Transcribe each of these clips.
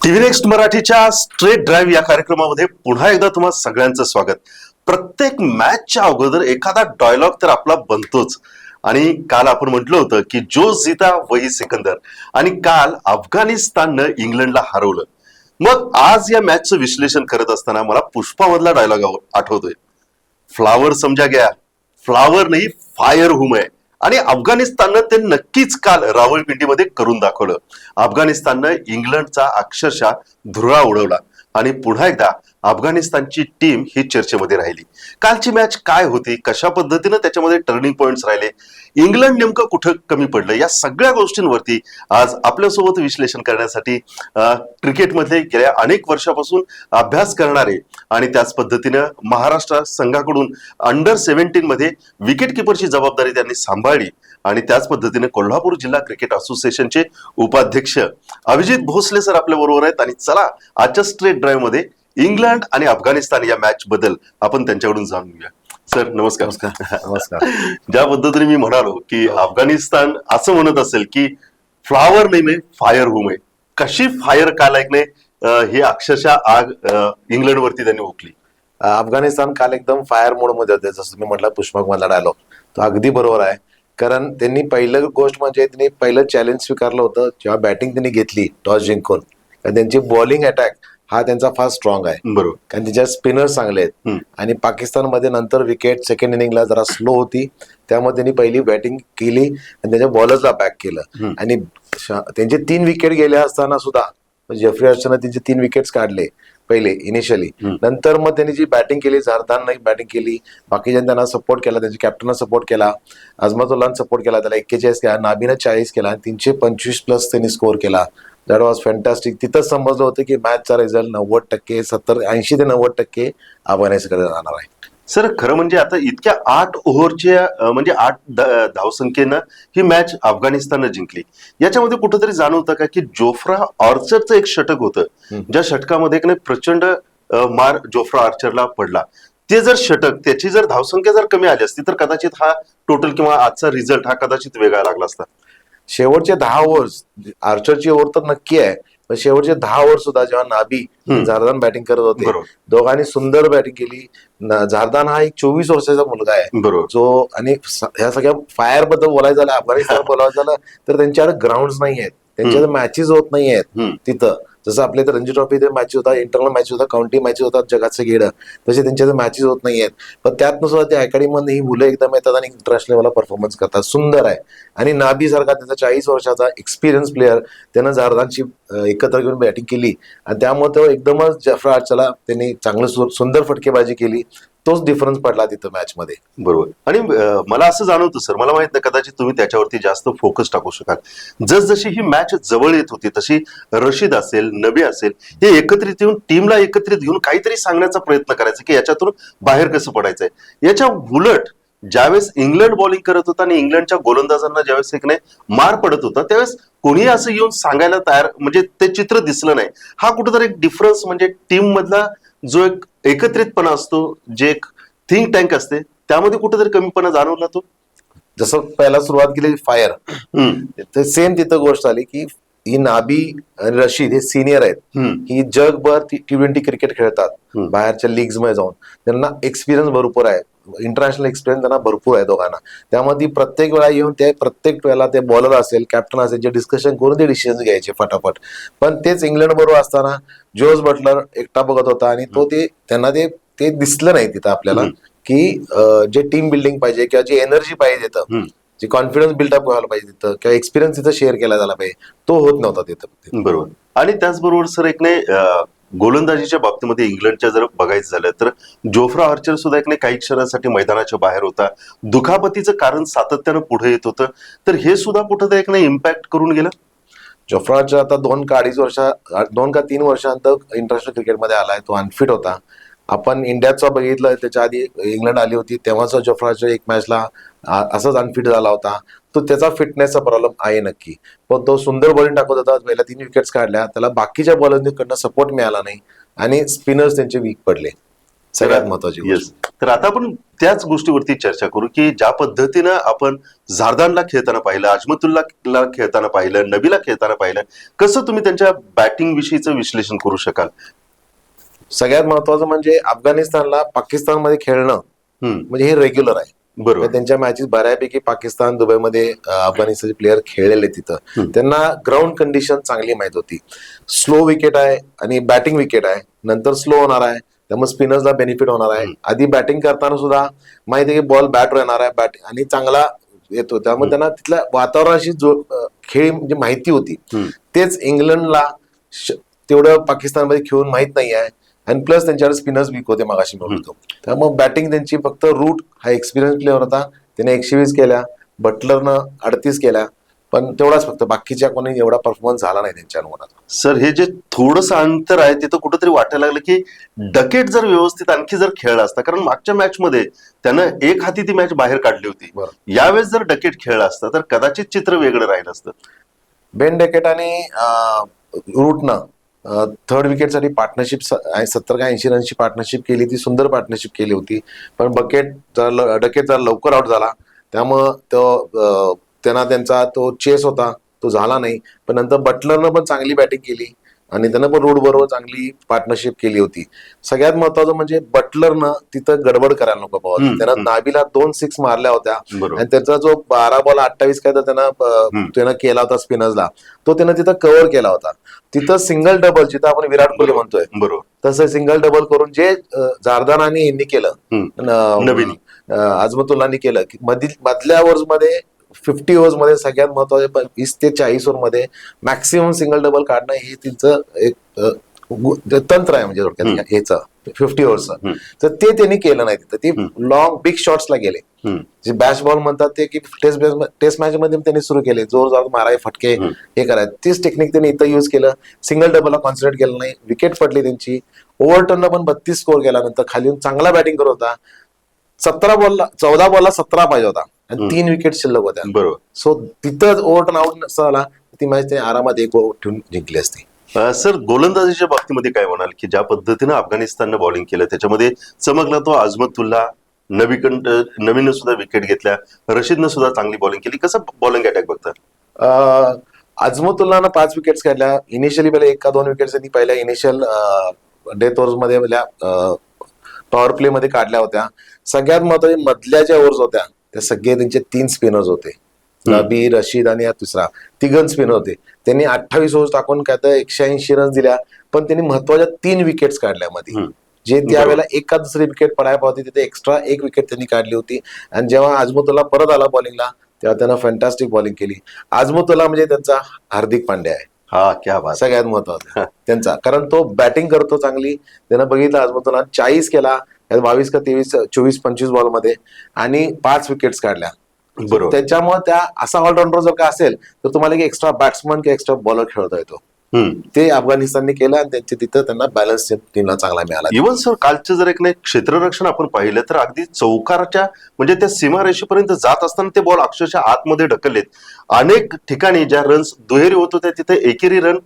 TV next मराठीच्या straight drive या कार्यक्रमामध्ये पुन्हा एकदा तुम्हा सगळ्यांचं स्वागत. प्रत्येक मॅचच्या अगोदर एखादा डायलॉग तर आपला बनतोच. आणि काल आपण म्हटलं होतं की जो जीता वही सिकंदर, आणि काल अफगाणिस्ताननं इंग्लंडला हरवलं. मग आज या मॅचचं विश्लेषण करत असताना मला पुष्पामधला डायलॉग आठवतोय. फ्लावर समजा गया, फ्लावर नाही फायर हुम आहे. आणि अफगाणिस्ताननं ते नक्कीच काल रावळपिंडीमध्ये करून दाखवलं. अफगाणिस्ताननं इंग्लंडचा अक्षरशः धुरळा उडवला आणि पुन्हा एकदा अफगाणिस्तानची टीम ही चर्चेमध्ये राहिली. कालची मॅच काय होती, कशा पद्धतीनं त्याच्यामध्ये टर्निंग पॉइंट्स राहिले, इंग्लंड नेमकं कुठं कमी पडलं, या सगळ्या गोष्टींवरती आज आपल्यासोबत विश्लेषण करण्यासाठी क्रिकेटमध्ये गेल्या अनेक वर्षापासून अभ्यास करणारे आणि त्याच पद्धतीनं महाराष्ट्र संघाकडून अंडर 17 मध्ये विकेट किपरची जबाबदारी त्यांनी सांभाळली आणि त्याच पद्धतीने कोल्हापूर जिल्हा क्रिकेट असोसिएशनचे उपाध्यक्ष अभिजित भोसले सर आपल्या बरोबर आहेत. आणि चला आजच्या स्ट्रेट ड्राईव्ह मध्ये इंग्लंड आणि अफगाणिस्तान या मॅच बद्दल आपण त्यांच्याकडून जाणून घेऊया. सर नमस्कार. नमस्कार. ज्या पद्धतीने मी म्हणालो की अफगाणिस्तान असं म्हणत असेल की फ्लावर नाही मे फायर हुम आहे, कशी फायर काल ऐकणे ही अक्षरशः आग इंग्लंडवरती त्यांनी ओकली. अफगाणिस्तान काल एकदम फायर मोड मध्ये होते, जसं तुम्ही म्हटलं पुष्पक मधला डायलॉग तो अगदी बरोबर आहे. कारण त्यांनी पहिलं गोष्ट म्हणजे त्यांनी पहिलं चॅलेंज स्वीकारलं होतं जेव्हा बॅटिंग त्यांनी घेतली टॉस जिंकून. कारण त्यांची बॉलिंग अटॅक हा त्यांचा फार स्ट्रॉंग आहे, बरोबर, कारण त्यांच्या स्पिनर्स चांगले आहेत. आणि पाकिस्तानमध्ये नंतर विकेट सेकंड इनिंगला जरा स्लो होती, त्यामुळे त्यांनी पहिली बॅटिंग केली आणि त्यांच्या बॉलर्सला बॅक केलं. आणि त्यांचे 3 विकेट गेल्या असताना सुद्धा जेफ्री आर्चरने त्यांचे 3 विकेट्स काढले पहिले इनिशियली. नंतर मग त्यांनी जी बॅटिंग केली, झारदानने बॅटिंग केली, बाकीच्यांनी त्यांना सपोर्ट केला, त्यांच्या कॅप्टनला सपोर्ट केला, अजमतुल्लाहने सपोर्ट केला, त्याला 41 केला, नाबीनं 40 केला, 325+ त्यांनी स्कोर केला. That was fantastic. तिथंच समजलं होतं की मॅचचा रिझल्ट 90%, 80 ते 90% अफगाणिस्तानकडे जाणार आहे. सर खरं म्हणजे आता इतक्या 8 ओव्हरच्या म्हणजे 8 धावसंख्येनं ही मॅच अफगाणिस्ताननं जिंकली. याच्यामध्ये कुठंतरी जाणवतं का की जोफ्रा आर्चरचं एक षटक होतं, ज्या षटकामध्ये एक प्रचंड मार जोफ्रा आर्चरला पडला. ते जर षटक, त्याची जर धावसंख्या जर कमी आली असती तर कदाचित हा टोटल किंवा आजचा रिझल्ट हा कदाचित वेगळा लागला असता. शेवटचे 10 ओव्हर्स, आर्चरची ओव्हर तर नक्की आहे, पण शेवटचे 10 ओव्हर सुद्धा जेव्हा नाबी झारदान बॅटिंग करत होते, दोघांनी सुंदर बॅटिंग केली. झारदान हा एक 24 वर्षाचा मुलगा आहे, जो, आणि ह्या सगळ्या फायर बद्दल बोलायचं झालं, अफगाणिस्तान बोलायचं झालं तर त्यांच्याकडे ग्राउंड नाही आहेत, त्यांच्याकडे मॅचेस होत नाही आहेत तिथं. जसं आपल्या इथं रणजी ट्रॉफी मॅचेस होतात, इंटरनल मॅचेस होतात, काउंटी मॅचेस होतात, जगाचं गेडं, तसे त्यांच्याकडे मॅचेस होत नाही आहेत. पण त्यातनं सुद्धा त्या अकॅडमीमध्ये ही मुलं एकदम येतात आणि इंटरनॅशनल लेवलला परफॉर्मन्स करतात. सुंदर आहे. आणि नाबी सारखा त्यांचा 40 वर्षाचा एक्सपिरियन्स प्लेअर, त्यानं झारदानची एकत्र घेऊन बॅटिंग केली आणि त्यामुळे तो एकदमच जफ्रा आर्चरला त्यांनी चांगलं सुंदर फटकेबाजी केली. तोच डिफरन्स पडला तिथं मॅच मध्ये. बरोबर. आणि मला असं जाणवतं सर, मला माहित नाही कदाचित तुम्ही त्याच्यावरती जास्त फोकस टाकू शकाल, जसजशी ही मॅच जवळ येत होती तशी रशीद असेल, नबी असेल, हे एकत्रित येऊन टीमला एकत्रित घेऊन काहीतरी सांगण्याचा प्रयत्न करायचा की याच्यातून बाहेर कसं पडायचंय. याच्या उलट ज्यावेळेस इंग्लंड बॉलिंग करत होता आणि इंग्लंडच्या गोलंदाजांना ज्यावेळेस एक मार पडत होता, त्यावेळेस कोणी असं येऊन सांगायला तयार, म्हणजे ते चित्र दिसलं नाही. हा कुठेतरी एक डिफरन्स, म्हणजे टीम मधला जो एक एकत्रितपणा असतो, जे एक थिंक टँक असते, त्यामध्ये कुठेतरी कमीपणा जाणवला. तो जसं पहिला सुरुवात केली फायर, तर सेम तिथं गोष्ट आली की ही नाबी आणि रशीद हे सिनियर आहेत, ही जगभर T20 क्रिकेट खेळतात, बाहेरच्या लीग्स मध्ये जाऊन, त्यांना एक्सपिरियन्स भरपूर आहे, इंटरनॅशनल एक्सपिरियन्स त्यांना भरपूर आहे दोघांना. त्यामध्ये प्रत्येक वेळा येऊन ते प्रत्येक वेळेला ते बॉलर असेल, कॅप्टन असेल, जे डिस्कशन करून ते डिसिजन घ्यायचे फटाफट. पण तेच इंग्लंड बरोबर असताना जोस बटलर एकटा बघत होता आणि तो त्यांना ते दिसलं नाही तिथं आपल्याला की जे टीम बिल्डिंग पाहिजे किंवा जी एनर्जी पाहिजे तिथं, जे कॉन्फिडन्स बिल्डअप व्हायला पाहिजे तिथं, किंवा एक्सपिरियन्स तिथं शेअर केला झाला पाहिजे, तो होत नव्हता तिथं. बरोबर. आणि त्याचबरोबर सर एक गोलंदाजीच्या बाबतीमध्ये इंग्लंडच्या जर बघायचं झालं तर जोफ्रा आर्चर सुद्धा एक काही क्षणासाठी मैदानाच्या बाहेर होता. दुखापतीचं कारण सातत्यानं पुढे येत होतं, तर हे सुद्धा कुठं एक इम्पॅक्ट करून गेलं. जोफ्रा आर्चर आता 2 का 3 वर्षांतर इंटरनॅशनल क्रिकेटमध्ये आलाय. तो अनफिट होता. आपण इंडियाचा बघितलं, त्याच्या आधी इंग्लंड आली होती तेव्हाचा जोफ्रा आर्चर एक मॅचला असंच अनफिट झाला होता. तो त्याचा फिटनेसचा प्रॉब्लेम आहे नक्की, पण तो सुंदर बॉलिंग टाकत होता. पहिल्या 3 विकेट्स काढल्या, त्याला बाकीच्या बॉलर्सकडनं सपोर्ट मिळाला नाही आणि स्पिनर्स त्यांचे वीक पडले. सगळ्यात महत्वाची गोष्ट. येस. तर आता आपण त्याच गोष्टीवरती चर्चा करू की ज्या पद्धतीनं आपण झारदानला खेळताना पाहिलं, अजमतुल्लाला खेळताना पाहिलं, नबीला खेळताना पाहिलं, कसं तुम्ही त्यांच्या बॅटिंग विषयीचं विश्लेषण करू शकाल? सगळ्यात महत्वाचं म्हणजे अफगाणिस्तानला पाकिस्तानमध्ये खेळणं म्हणजे हे रेग्युलर आहे. बरोबर. त्यांच्या मॅचेस बऱ्यापैकी पाकिस्तान, दुबईमध्ये अफगाणिस्तानचे प्लेयर खेळलेले तिथं. त्यांना ग्राउंड कंडिशन चांगली माहित होती. स्लो विकेट आहे आणि बॅटिंग विकेट आहे, नंतर स्लो होणार आहे, त्यामुळे स्पिनर्सला बेनिफिट होणार आहे. आधी बॅटिंग करताना सुद्धा माहिती आहे की बॉल बॅट येणार आहे, बॅट आणि चांगला येतो, त्यामुळे त्यांना तिथल्या वातावरणाशी खेळ म्हणजे माहिती होती. तेच इंग्लंडला तेवढं पाकिस्तानमध्ये खेळून माहित नाही आहे आणि प्लस त्यांच्याकडे स्पिनर्स वीक होते मागाशी म्हणतो. त्यामुळे बॅटिंग त्यांची फक्त रूट हा एक्सपिरियन्स प्लेअर होता, त्याने 120 केल्या, बटलरनं 38 केल्या, पण तेवढाच फक्त, बाकीच्या कोणी एवढा परफॉर्मन्स झाला नाही त्यांच्या अनुमानात. सर हे जे थोडंसं अंतर आहे तिथं कुठंतरी वाटायला लागलं की डकेट जर व्यवस्थित आणखी जर खेळला असता, कारण मागच्या मॅच मध्ये त्यानं एक हाती ती मॅच बाहेर काढली होती, यावेळेस जर डकेट खेळला असता तर कदाचित चित्र वेगळं राहिलं असतं. बेन डकेट आणि रूटनं थर्ड विकेटसाठी पार्टनरशिप 70 का 80 रनची पार्टनरशिप केली, ती सुंदर पार्टनरशिप केली होती. पण डकेट जरा लवकर आउट झाला, त्यामुळं तो त्यांचा तो चेस होता तो झाला नाही. पण नंतर बटलरनं पण चांगली बॅटिंग केली आणि त्यानं पण रूट बरोबर चांगली पार्टनरशिप केली होती. सगळ्यात महत्वाचं म्हणजे बटलरनं तिथं गडबड करायला नको बाबा. त्यानं नाबीला 2 6 मारल्या होत्या आणि त्याचा जो 12 बॉल 28 काय तर त्यानं केला होता स्पिनर्सला, तो त्यानं तिथं कव्हर केला होता. तिथं सिंगल डबल, जिथं आपण विराट कोहली म्हणतोय बरोबर, तसं सिंगल डबल करून जे जारदान आणि यांनी केलं, नवीन अजमतुल्लानी केलं की मधल्या ओव्हर्स मध्ये 50 ओव्हर्स मध्ये सगळ्यात महत्वाचे 20 ते 40 ओव्हर मध्ये मॅक्सिमम सिंगल डबल काढणं हे तिचं एक तंत्र आहे. म्हणजे थोडक्यात ह्याचं 50 ओव्हर्सचं, तर ते त्यांनी केलं नाही तिथं. ते लॉंग बिग शॉट्सला गेले, जे बॅश बॉल म्हणतात ते, की टेस्ट मॅच मध्ये त्यांनी सुरू केले, जोर जोर माराय, फटके हे करायचे. तीच टेक्निक त्यांनी इथं युज केलं. सिंगल डबलला कॉन्सन्ट्रेट केलं नाही, विकेट पडली त्यांची. ओव्हरटर्नला पण 32 स्कोर केला, नंतर खाली चांगला बॅटिंग करत होता. 14 बॉलला 17 पाहिजे होता आणि 3 विकेट शिल्लक होत्या. बरोबर. सो तिथं ओव्हरटर्न आउट नसता झाला, ती मॅच त्यांनी आरामात एक ओव्हर ठेवून जिंकली असती. सर गोलंदाजीच्या बाबतीमध्ये काय म्हणाल की ज्या पद्धतीनं अफगाणिस्ताननं बॉलिंग केलं त्याच्यामध्ये चमकला तो अजमतुल्ला, नवीन सुद्धा विकेट घेतल्या, रशीदनं सुद्धा चांगली बॉलिंग केली. कसं बॉलिंग अटॅक बघता? अजमतुल्लानं 5 विकेट्स काढल्या. इनिशियली पहिले 1 का 2 विकेट्स त्यांनी पहिल्या इनिशियल डेथ ओव्हर्स मध्ये पॉवर प्ले मध्ये काढल्या होत्या. सगळ्यात महत्वाचे मधल्या ज्या ओव्हर्स होत्या त्या सगळे त्यांचे 3 स्पिनर्स होते, नबी, रशीद आणि तिसरा, तिघन स्पिनर होते. त्यांनी 28 ओव्हर्स टाकून काय तर 180 रन्स दिल्या, पण त्यांनी महत्वाच्या 3 विकेट्स काढल्या मध्ये, जे त्यावेळेला एक का दुसरी विकेट पडायला पाहिजे तिथे एक्स्ट्रा 1 विकेट त्यांनी काढली होती. आणि जेव्हा अजमतुल्ला परत आला बॉलिंगला तेव्हा त्यानं फॅन्टॅस्टिक बॉलिंग केली. अजमतुल्ला म्हणजे त्यांचा हार्दिक पांड्या आहे. हा, क्या बात. सगळ्यात महत्वाचं त्यांचा, कारण तो बॅटिंग करतो चांगली. त्यानं बघितलं अजमतुल्ला 40 केला 22 का 23 24 25 बॉल मध्ये आणि 5 विकेट्स काढल्या. बरोबर. त्याच्यामुळे त्या असा ऑलराऊंडर जर का असेल तर तुम्हाला एक एक्स्ट्रा बॅट्समन किंवा एक्स्ट्रा बॉलर खेळता येतो. ते अफगाणिस्तानने केलं आणि त्यांच्या तिथं त्यांना बॅलन्स टीमला चांगला मिळाला. इव्हन सर कालचं जर एक नाही क्षेत्ररक्षण आपण पाहिलं तर अगदी चौकाराच्या म्हणजे त्या सीमारेषेपर्यंत जात असताना ते बॉल अक्षरशः आतमध्ये ढकललेत. अनेक ठिकाणी ज्या रन्स दुहेरी होत होत्या तिथे एकेरी रन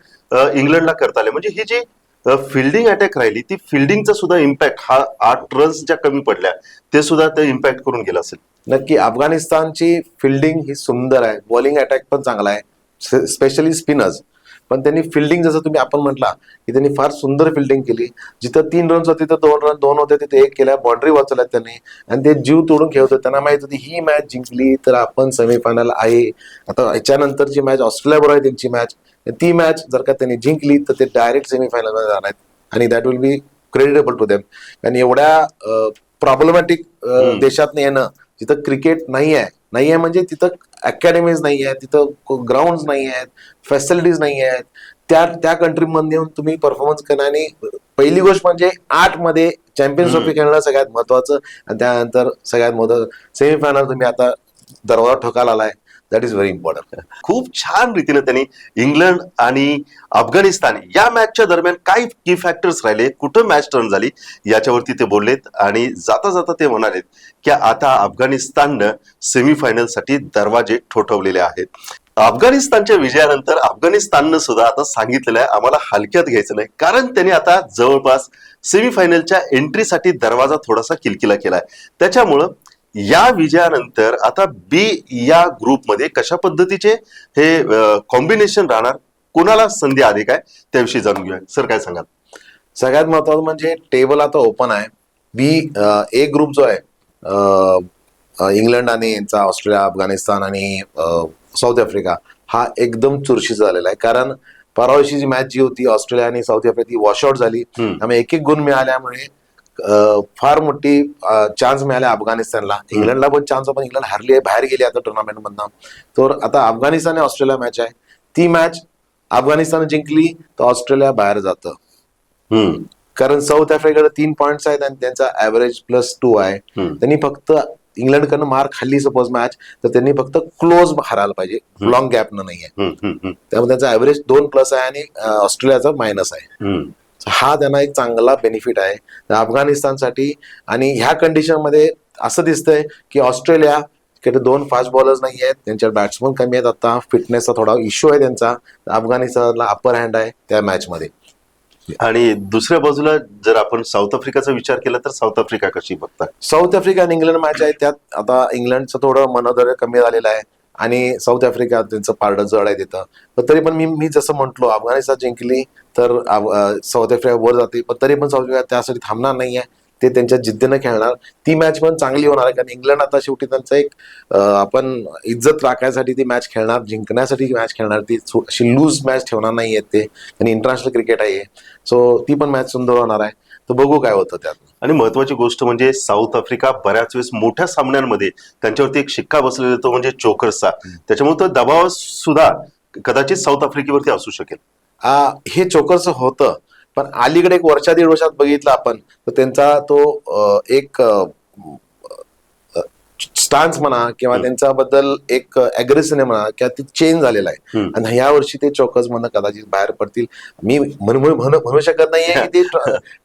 इंग्लंडला करता आले. म्हणजे ही जी फिल्डिंग अटॅक राहिली ती फिल्डिंगचा सुद्धा इम्पॅक्ट, हा 8 रन्स ज्या कमी पडल्या ते सुद्धा ते इम्पॅक्ट करून गेला असेल. नक्की अफगाणिस्तानची फिल्डिंग ही सुंदर आहे, बॉलिंग अटॅक पण चांगला आहे, स्पेशली स्पिनर्स. पण त्यांनी फिल्डिंग जसं तुम्ही आपण म्हटला की त्यांनी फार सुंदर फिल्डिंग केली. जिथं 3 रन्स होते तिथं 2 रन 2 होते तिथे 1 केल्या, बाउंड्री वाचवल्यात त्यांनी आणि ते जीव तोडून खेळत होते. त्यांना माहित होती ही मॅच जिंकली तर आपण सेमीफायनल आहे. आता याच्यानंतरची मॅच ऑस्ट्रेलिया बरोबर आहे त्यांची मॅच, ती मॅच जर का त्यांनी जिंकली तर ते डायरेक्ट सेमीफायनल मध्ये जाणार आहेत आणि that will be creditable to them. आणि एवढ्या प्रॉब्लेमॅटिक देशात येणं जिथं क्रिकेट नाही आहे म्हणजे तिथं अकॅडमीज नाही आहेत, तिथं ग्राउंड नाही आहेत, फॅसिलिटीज नाही आहेत, त्या कंट्रीमध्ये येऊन तुम्ही परफॉर्मन्स करणं. आणि पहिली गोष्ट म्हणजे 8 मध्ये चॅम्पियन्स ट्रॉफी खेळणं सगळ्यात महत्वाचं आणि त्यानंतर सगळ्यात महत्वाचं सेमीफायनल तुम्ही आता दरवाजा ठोकायला आलाय, दॅट इज व्हेरी इम्पॉर्टंट. खूप छान रीतीने त्यांनी इंग्लंड आणि अफगाणिस्तान या मॅचच्या दरम्यान काय की फॅक्टर्स राहिले, कुठं मॅच टर्न झाली याच्यावरती ते बोललेत. आणि जाता जाता ते म्हणालेत की आता अफगाणिस्ताननं सेमीफायनलसाठी दरवाजे ठोठवलेले आहेत. अफगाणिस्तानच्या विजयानंतर अफगाणिस्ताननं सुद्धा आता सांगितलेलं आहे आम्हाला हलक्यात घ्यायचं नाही, कारण त्यांनी आता जवळपास सेमीफायनलच्या एंट्रीसाठी दरवाजा थोडासा किलकिला केलाय. त्याच्यामुळं या विजयानंतर आता बी या ग्रुपमध्ये कशा पद्धतीचे हे कॉम्बिनेशन राहणार, कोणाला संधी अधिक आहे त्याविषयी जाणून घेऊया. सर काय सांगाल? सगळ्यात महत्वाचं म्हणजे टेबल आता ओपन आहे. बी ए ग्रुप जो आहे इंग्लंड आणि यांचा ऑस्ट्रेलिया, अफगाणिस्तान आणि साऊथ आफ्रिका हा एकदम चुरशीचा झालेला आहे. कारण परवाशीची मॅच जी होती ऑस्ट्रेलिया आणि साऊथ आफ्रिका ती वॉशआउट झाली. त्यामुळे एक गुण मिळाल्यामुळे फार मोठी चान्स मिळाला अफगाणिस्तानला. इंग्लंडला पण चान्स, पण इंग्लंड हारली आहे, बाहेर गेली आता टुर्नामेंट मधनं. तर आता अफगाणिस्तान आणि ऑस्ट्रेलिया मॅच आहे. ती मॅच अफगाणिस्तान जिंकली तर ऑस्ट्रेलिया बाहेर जातं. कारण साऊथ आफ्रिकेकडे 3 पॉइंट्स आहेत आणि त्यांचा ऍव्हरेज +2 आहे. त्यांनी फक्त इंग्लंडकडनं मार खाल्ली सपोज मॅच, तर त्यांनी फक्त क्लोज हारायला पाहिजे, लॉंग गॅप नाहीये. त्यामुळे त्यांचा ऍव्हरेज 2+ आहे आणि ऑस्ट्रेलियाचा मायनस आहे. हा त्यांना एक चांगला बेनिफिट आहे अफगाणिस्तानसाठी. आणि ह्या कंडिशन मध्ये असं दिसतंय की ऑस्ट्रेलिया कडे 2 फास्ट बॉलर्स नाही आहेत, त्यांच्या बॅट्समन कमी आहेत, आता फिटनेसचा थोडा इश्यू आहे त्यांचा. अफगाणिस्तानला अपर हँड आहे त्या मॅच मध्ये. आणि दुसऱ्या बाजूला जर आपण साऊथ आफ्रिकाचा विचार केला तर साऊथ आफ्रिका कशी बघता? साऊथ आफ्रिका आणि इंग्लंड मॅच आहे, त्यात आता इंग्लंडचं थोडं मनोधैर्य कमी झालेलं आहे आणि साऊथ आफ्रिका त्यांचं पारडं जड आहे तिथं. पण तरी पण मी जसं म्हटलो अफगाणिस्तान जिंकली तर साऊथ आफ्रिका वर जाते, पण तरी पण साऊथ आफ्रिका त्यासाठी थांबणार नाहीये. ते त्यांच्या जिद्दीनं खेळणार. ती मॅच पण चांगली होणार आहे कारण इंग्लंड आता शेवटी त्यांचा एक आपण इज्जत राखायसाठी ती मॅच खेळणार, जिंकण्यासाठी मॅच खेळणार. ती अशी लूज मॅच ठेवणार नाहीये ते, आणि इंटरनॅशनल क्रिकेट आहे. सो ती पण मॅच सुंदर होणार आहे. तर बघू काय होतं त्यात. आणि महत्वाची गोष्ट म्हणजे साऊथ आफ्रिका बऱ्याच वेळेस मोठ्या सामन्यांमध्ये त्यांच्यावरती एक शिक्का बसलेला तो म्हणजे चोकर्सचा. त्याच्यामुळे तो दबाव सुद्धा कदाचित साऊथ आफ्रिकेवरती असू शकेल. हे चोकरचं होतं, पण अलीकडे एक वर्षा 1.5 वर्षात बघितलं आपण तर त्यांचा तो एक स्टान्स म्हणा किंवा त्यांच्याबद्दल एक अग्रेसिव्ह म्हणा किंवा ते चेंज झालेला आहे. आणि ह्या वर्षी ते चोकर्स म्हणून कदाचित बाहेर पडतील. मी म्हणू शकत नाहीये की ते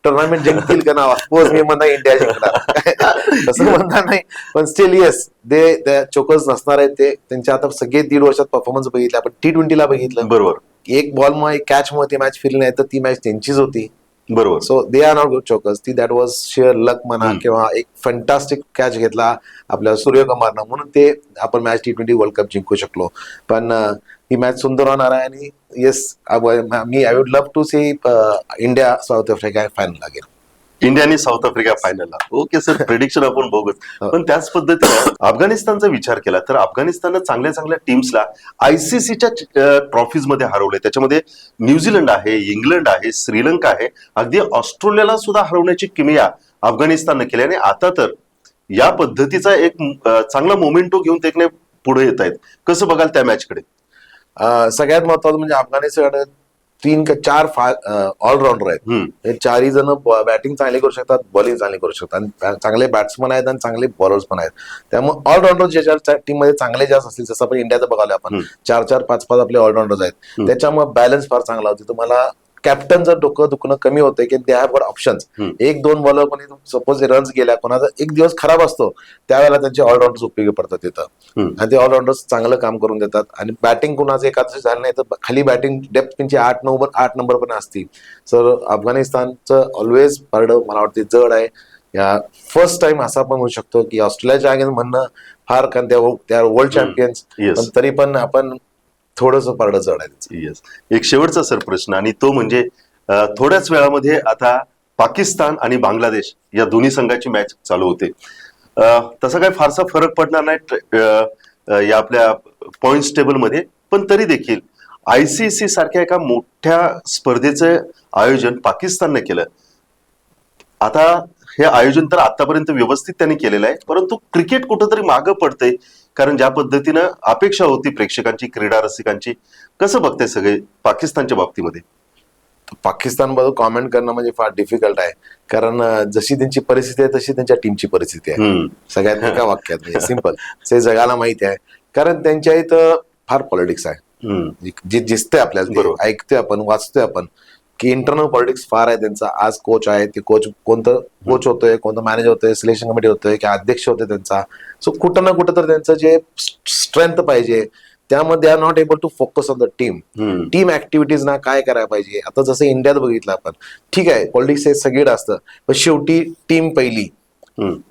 टुर्नामेंट जिंकतील का ना. ऑफकोर्स मी म्हणता इंडिया जिंकणार तसं म्हणणार नाही, पण स्टील येस ते चोकर्स नसणार आहेत. ते त्यांच्या आता सगळे 1.5 वर्षात परफॉर्मन्स बघितले. आपण T20ला बघितलं, बरोबर, एक बॉल मग एक कॅच मध्ये ती मॅच फिरली नाही तर ती मॅच त्यांचीच होती. बरोबर. So they are not good chokers. ती दॅट वॉज शेअर लक म्हणा किंवा एक फॅन्टास्टिक कॅच घेतला आपल्या सूर्यकुमारनं म्हणून ते आपण मॅच T20 वर्ल्ड कप जिंकू शकलो. पण ही मॅच सुंदर होणार आहे आणि येस मी I would love to see India South Africa final लागेल. इंडिया आणि साऊथ आफ्रिका फायनलला. ओके सर, प्रिडिक्शन आपण बघूच. पण त्याच पद्धतीने अफगाणिस्तानचा विचार केला तर अफगाणिस्ताननं चांगल्या चांगल्या टीम्सला ICCच्या ट्रॉफीज मध्ये हरवले. त्याच्यामध्ये न्यूझीलंड आहे, इंग्लंड आहे, श्रीलंका आहे, अगदी ऑस्ट्रेलियाला सुद्धा हरवण्याची किमया अफगाणिस्ताननं केली. आणि आता तर या पद्धतीचा एक चांगला मोमेंटो घेऊन ते पुढे येत आहेत. कसं बघाल त्या मॅचकडे? सगळ्यात महत्वाचं म्हणजे अफगाणिस्तान 3 का 4 ऑलराऊंडर आहेत. हे 4ही जण बॅटिंग चांगली करू शकतात, बॉलिंग चांगली करू शकतात, आणि चांगले बॅट्समन आहेत आणि चांगले बॉलर्स पण आहेत. त्यामुळे ऑलराऊंडर ज्याच्या टीम मध्ये चांगले जास्त असतील, जसं आपण इंडियाचं बघायला आपण 4-4, 5-5 आपले ऑलराऊंडर्स आहेत. त्याच्यामुळे बॅलन्स फार चांगला होती. तुम्हाला कॅप्टनचं डोकं दुखणं कमी होतंय की they have got options. 1-2 bowler कोणी सपोज रन्स गेल्या, कोणाचा एक दिवस खराब असतो त्यावेळेला त्यांचे ऑलराऊंडर्स उपयोगी पडतात तिथं, आणि ते ऑलराऊंडर्स चांगलं काम करून देतात. आणि बॅटिंग कुणाचं एखादं झालं नाही तर खाली बॅटिंग डेप्थ त्यांची 8 नंबर पण असतील. सर अफगाणिस्तानचं ऑलवेज पारडं मला वाटते जड आहे. या फर्स्ट टाइम असं आपण म्हणू शकतो की ऑस्ट्रेलियाच्या अगेन्स्ट म्हणणं फार, कारण त्या वर्ल्ड चॅम्पियन्स, पण तरी पण आपण थोडंस पारडं जड आहे. येस. एक शेवटचा सर प्रश्न, आणि तो म्हणजे थोड्याच वेळामध्ये आता पाकिस्तान आणि बांगलादेश या दोन्ही संघाची मॅच चालू होते. तसा काही फारसा फरक पडणार नाही या आपल्या पॉइंट्स टेबल मध्ये, पण तरी देखील ICC सारख्या एका मोठ्या स्पर्धेचं आयोजन पाकिस्तानने केलं. आता हे आयोजन तर आतापर्यंत व्यवस्थित त्यांनी केलेलं आहे, परंतु क्रिकेट कुठंतरी मागं पडतंय. कारण ज्या पद्धतीनं अपेक्षा होती प्रेक्षकांची, क्रीडा रसिकांची, कसं बघताय सगळे पाकिस्तानच्या बाबतीमध्ये? पाकिस्तानबद्दल कॉमेंट करणं म्हणजे फार डिफिकल्ट आहे, कारण जशी त्यांची परिस्थिती आहे तशी त्यांच्या टीमची परिस्थिती आहे. सगळ्यात एका वाक्यात म्हणजे सिंपल, ते जगाला माहिती आहे. कारण त्यांच्या इथं फार पॉलिटिक्स आहे, जे दिसतंय आपल्याला, ऐकतोय आपण, वाचतोय आपण की इंटरनल पॉलिटिक्स फार आहे त्यांचा. आज कोच आहे, ते कोच कोणतं कोच होतोय, कोणतं मॅनेजर होतोय, सिलेक्शन कमिटी होतोय की अध्यक्ष होते त्यांचा. सो कुठं ना कुठं तर त्यांचं जे स्ट्रेंथ पाहिजे त्यामध्ये are not able to focus on the team. Team activities ना काय करायला पाहिजे. आता जसं इंडियात बघितलं आपण, ठीक आहे पॉलिटिक्स हे सगळीकडे असतं, पण शेवटी टीम पहिली.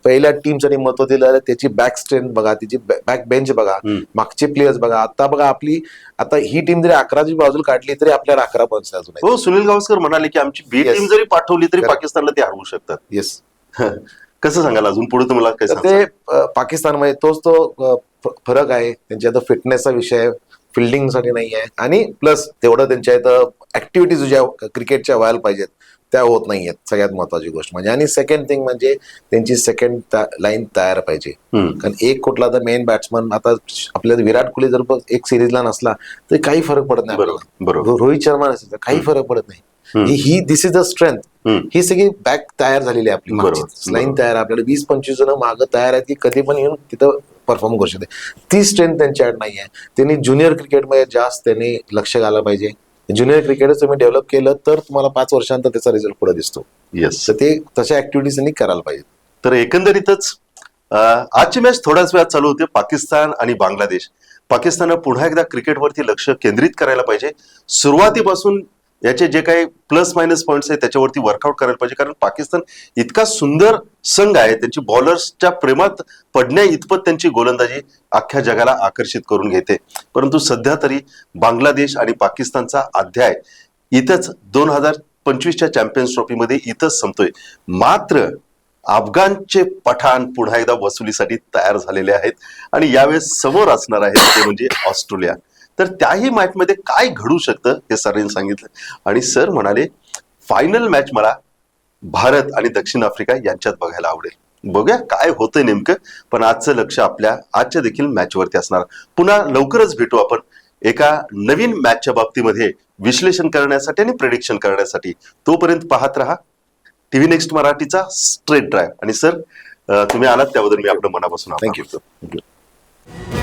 पहिल्या टीमसाठी महत्व दिलं, त्याची बॅक स्ट्रेंथ बघा, तिची बॅक बेंच बघा, मागचे प्लेयर्स बघा. आता बघा आपली, आता ही टीम जरी 11ची बाजूला काढली तरी आपल्याला 11 पॉईंट्स अजून आहेत. हो, सुनील गावस्कर म्हणाले की आमची बी Yes. टीम जरी पाठवली तरी Correct. पाकिस्तानला ते हरवू शकतात. येस. कसं सांगाल अजून पुढे तुम्हाला काय तर ते पाकिस्तानमध्ये तोच तो फरक आहे. त्यांच्या आता फिटनेसचा विषय फिल्डिंग साठी नाही आहे, आणि प्लस तेवढं त्यांच्या इथं ऍक्टिव्हिटीज ज्या क्रिकेटच्या व्हायला पाहिजेत त्या होत नाहीयेत. सगळ्यात महत्वाची गोष्ट म्हणजे. आणि सेकंड थिंग म्हणजे त्यांची सेकंड लाईन तयार पाहिजे. कारण एक कुठला तर मेन बॅट्समन, आता आपल्याला विराट कोहली जर एक सिरीजला नसला तरी काही फरक पडत नाही आपल्याला. बरोबर. रोहित शर्मा नसेल तर काही फरक पडत नाही. ही दिस इज द स्ट्रेंथ. ही सगळी बॅक तयार झालेली आहे आपली, लाईन तयार आहे. आपल्याला 20-25 जण मागं तयार आहेत की कधी पण येऊन तिथं परफॉर्म करू शकते. ती स्ट्रेंथ त्यांच्याकडे नाही आहे. त्यांनी ज्युनियर क्रिकेटमध्ये जास्त त्यांनी लक्ष घालायला पाहिजे. ज्युनियर क्रिकेटच तुम्ही डेव्हलप केलं तर तुम्हाला 5 वर्षांतर त्याचा रिझल्ट पुढे दिसतो. येस. तर ते तशा ऍक्टिव्हिटीज त्यांनी करायला पाहिजे. तर एकंदरीतच आजची मॅच थोड्याच वेळात चालू होते, पाकिस्तान आणि बांगलादेश. पाकिस्ताननं पुन्हा एकदा क्रिकेटवरती लक्ष केंद्रित करायला पाहिजे. सुरुवातीपासून याचे जे काही प्लस मायनस पॉईंट्स आहेत त्याच्यावरती वर्कआउट करायला पाहिजे. कारण पाकिस्तान इतका सुंदर संघ आहे, त्यांची बॉलर्सच्या प्रेमात पडण्या इतपत त्यांची गोलंदाजी अख्ख्या जगाला आकर्षित करून घेते. परंतु सध्या तरी बांगलादेश आणि पाकिस्तानचा अध्याय इथंच 2025च्या चॅम्पियन्स ट्रॉफीमध्ये इथंच संपतोय. मात्र अफगाणचे पठाण पुन्हा एकदा वसुलीसाठी तयार झालेले आहेत आणि यावेळेस समोर असणार आहेत ते म्हणजे ऑस्ट्रेलिया. तर त्याही मॅच मध्ये काय घडू शकतं हे सरांनी सांगितलं. आणि सर म्हणाले फायनल मॅच मला भारत आणि दक्षिण आफ्रिका यांच्यात बघायला आवडेल. बघूया काय होतंय नेमकं. पण आजचं लक्ष आपल्या आजच्या देखील मॅचवरती असणार. पुन्हा लवकरच भेटू आपण एका नवीन मॅचच्या बाबतीमध्ये विश्लेषण करण्यासाठी आणि प्रेडिक्शन करण्यासाठी. तोपर्यंत पाहत रहा टीव्ही नेक्स्ट मराठीचा स्ट्रेट ड्राईव्ह. आणि सर तुम्ही आलात त्याबद्दल मी आपलं मनापासून आभार थँक्यू. मानतो.